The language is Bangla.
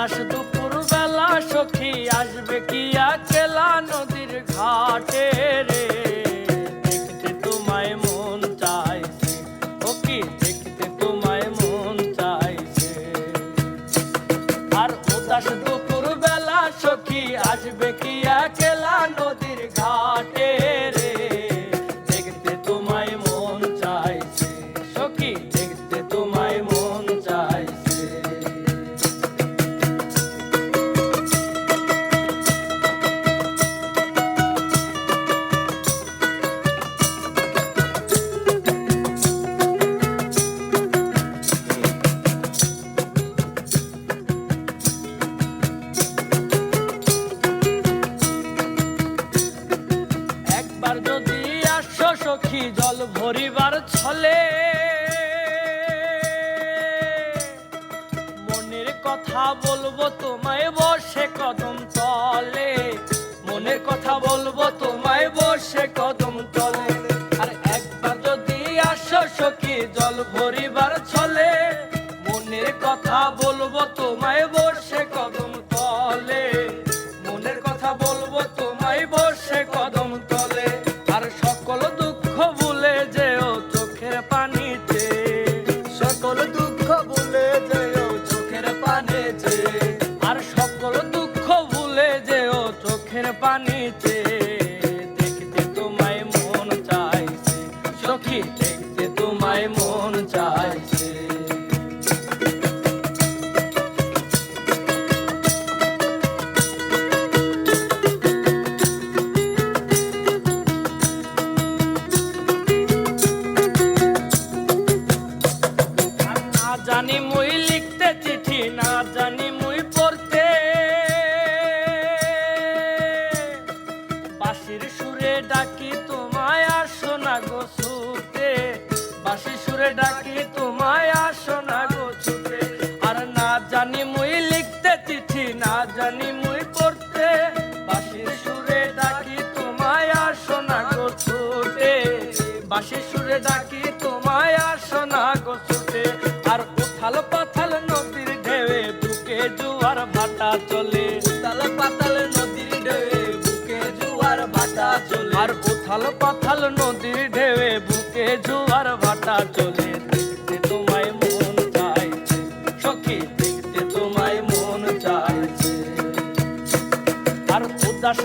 উদাস দুপুর বেলা সখী আসবে কি একলা নদীর ঘাটে রে, দেখতে তোমায় মন চাইছে, ও কি দেখতে তোমায় মন চাইছে। আর উদাস দুপুর বেলা সখী আসবে কি একলা নদীর ঘাটে রে, দেখতে তোমায় মন চাইছে, সখী দেখতে তোমায় মন চাইছে। একবার যদি আসো সখী জল ভরিবার ছলে, মনের কথা বলবো তোমায় বসে কদম তলে, মনের কথা বলবো তোমায় বসে কদম তলে। আর একবার যদি আসো সখী জল ভরিবার ছলে, মনের কথা বলবো তোমায় বসে কদম তলে, মনের কথা বলবো তোমায় বসে কদম তলে। আর সকল দুঃখ ভুলে যেও চোখের পানিতে, সকল দুঃখ ভুলে যেও চোখের পানিতে, আর সকল দুঃখ ভুলে যেও চোখের পানিতে, দেখতে তোমায় মন চাইছে, সখী দেখতে তোমায় মন চাইছে। আর না জানি মুই লিখতে চিঠি, না জানি মুই পড়তে, বাঁশির সুরে ডাকি তোমায় আসো না গো ছুটে, বাঁশির সুরে ডাকি তোমায় আসো না গো ছুটে। আর না জানি মুই লিখতে চিঠি, না জানি মুই পড়তে, বাঁশির সুরে ডাকি তোমায় আসো না গো ছুটে, বাঁশির সুরে ডাকি তোমায় আসো না গো ছুটে। আর উথাল পাথাল নদীর ঢেউয়ে বুকে জোয়ার ভাটা চলে, উথাল পাতাল নদীর ঢেউয়ে বুকে জোয়ার ভাটা চলে, আর উথাল পাথাল নদীর ঢেউয়ে বুকে জোয়ার ভাটা চলে, দেখতে তোমায় মন চাইছে, সখী দেখতে তোমায় মন চাইছে। আর উদাস